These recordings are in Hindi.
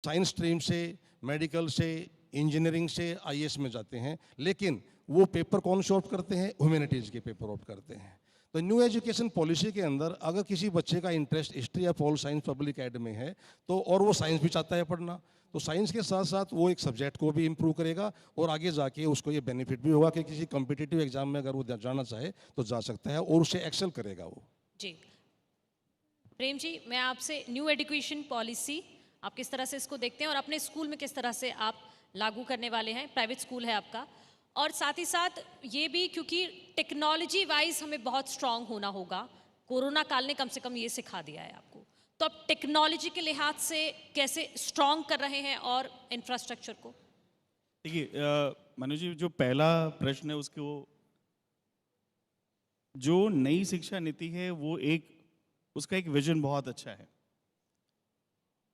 साइंस स्ट्रीम से, मेडिकल से, इंजीनियरिंग से आईएएस में जाते हैं, लेकिन वो पेपर कौन से ऑप्ट करते हैं? ह्यूमैनिटीज़ के पेपर ऑप्ट करते हैं। तो न्यू एजुकेशन पॉलिसी के अंदर अगर किसी बच्चे का इंटरेस्ट हिस्ट्री या पॉल साइंस पब्लिक एड में है तो, और वो साइंस भी चाहता है पढ़ना, तो साइंस के साथ साथ वो एक सब्जेक्ट को भी इम्प्रूव करेगा और आगे जाके उसको ये बेनिफिट भी होगा कि किसी कॉम्पिटिटिव एग्जाम में अगर वो जाना चाहे तो जा सकता है और उससे एक्सेल करेगा वो। जी प्रेम जी, मैं आपसे न्यू एजुकेशन पॉलिसी आप किस तरह से इसको देखते हैं और अपने स्कूल में किस तरह से आप लागू करने वाले हैं? प्राइवेट स्कूल है आपका, और साथ ही साथ ये भी क्योंकि टेक्नोलॉजी वाइज हमें बहुत स्ट्रांग होना होगा, कोरोना काल ने कम से कम ये सिखा दिया है आपको, तो अब टेक्नोलॉजी के लिहाज से कैसे स्ट्रांग कर रहे हैं और इंफ्रास्ट्रक्चर को? देखिए मनु जी, जो पहला प्रश्न है उसको, जो नई शिक्षा नीति है वो उसका एक विजन बहुत अच्छा है,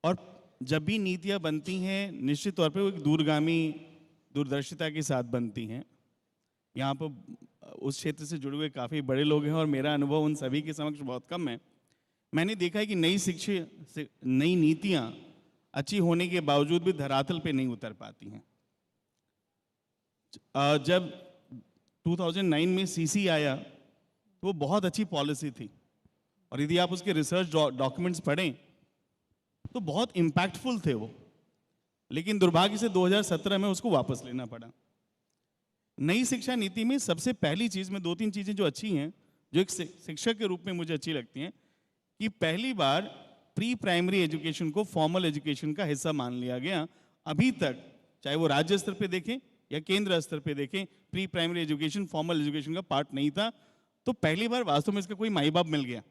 और जब भी नीतियां बनती हैं निश्चित तौर पे वो एक दूरगामी दूरदर्शिता के साथ बनती हैं। यहाँ पर उस क्षेत्र से जुड़े हुए काफ़ी बड़े लोग हैं और मेरा अनुभव उन सभी के समक्ष बहुत कम है। मैंने देखा है कि नई नीतियाँ अच्छी होने के बावजूद भी धरातल पे नहीं उतर पाती हैं। जब 2009 में सीसी आया तो वो बहुत अच्छी पॉलिसी थी, और यदि आप उसके रिसर्च डॉक्यूमेंट्स पढ़ें तो बहुत इम्पैक्टफुल थे वो, लेकिन दुर्भाग्य से 2017 में उसको वापस लेना पड़ा। नई शिक्षा नीति में सबसे पहली चीज़ में 2-3 चीज़ें जो अच्छी हैं, जो एक शिक्षक के रूप में मुझे अच्छी लगती हैं, कि पहली बार प्री प्राइमरी एजुकेशन को फॉर्मल एजुकेशन का हिस्सा मान लिया गया। अभी तक चाहे वो राज्य स्तर पे देखें या केंद्र स्तर पे देखें, pre primary education formal education का पार्ट नहीं था। तो पहली बार वास्तव में इसका कोई माई बाप मिल गया,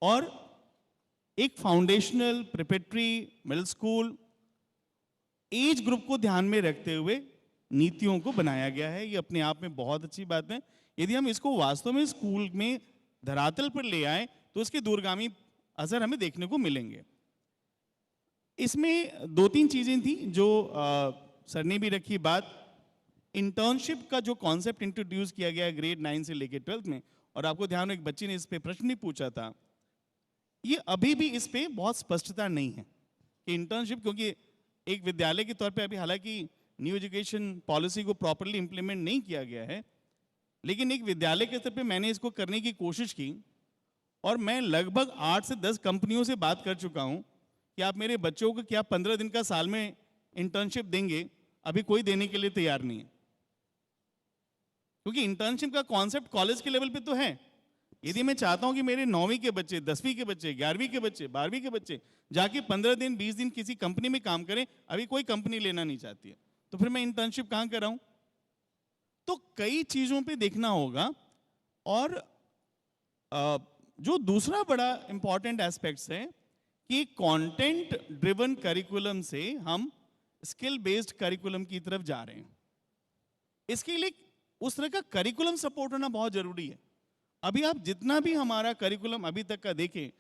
और एक foundational preparatory middle school age group को ध्यान में रखते हुए नीतियों को बनाया गया है। ये अपने आप में बहुत अच्छी बात है। यदि हम इसको वास्तव में स्कूल में धरातल पर ले आए तो इसके दूरगामी असर हमें देखने को मिलेंगे। इसमें 2-3 चीजें थी जो सर ने भी रखी बात। इंटर्नशिप का जो कॉन्सेप्ट इंट्रोड्यूस किया गया ग्रेड 9 से लेकर 12th में, और आपको ध्यान हो एक बच्ची ने इस पे प्रश्न भी पूछा था, ये अभी भी इस पे बहुत स्पष्टता नहीं है कि इंटर्नशिप, क्योंकि एक विद्यालय के तौर पे अभी हालांकि न्यू एजुकेशन पॉलिसी को प्रॉपरली इंप्लीमेंट नहीं किया गया है, लेकिन एक विद्यालय के स्तर पे मैंने इसको करने की कोशिश की, और मैं लगभग 8 से 10 कंपनियों से बात कर चुका हूं कि आप मेरे बच्चों को क्या 15 दिन का साल में इंटर्नशिप देंगे? अभी कोई देने के लिए तैयार नहीं है, क्योंकि इंटर्नशिप का कॉन्सेप्ट कॉलेज के लेवल पे तो है। यदि मैं चाहता हूं कि मेरे 9वीं के बच्चे, 10वीं के बच्चे, 11वीं के बच्चे, 12वीं के बच्चे जाके 15 दिन 20 दिन किसी कंपनी में काम करें, अभी कोई कंपनी लेना नहीं चाहती है, तो फिर मैं इंटर्नशिप कहां कराऊं? तो कई चीजों पे देखना होगा। और जो दूसरा बड़ा इंपॉर्टेंट एस्पेक्ट्स है कि कंटेंट ड्रिवन करिकुलम से हम स्किल बेस्ड करिकुलम की तरफ जा रहे हैं। इसके लिए उस तरह का करिकुलम सपोर्ट होना बहुत जरूरी है। अभी आप जितना भी हमारा करिकुलम अभी तक का देखें,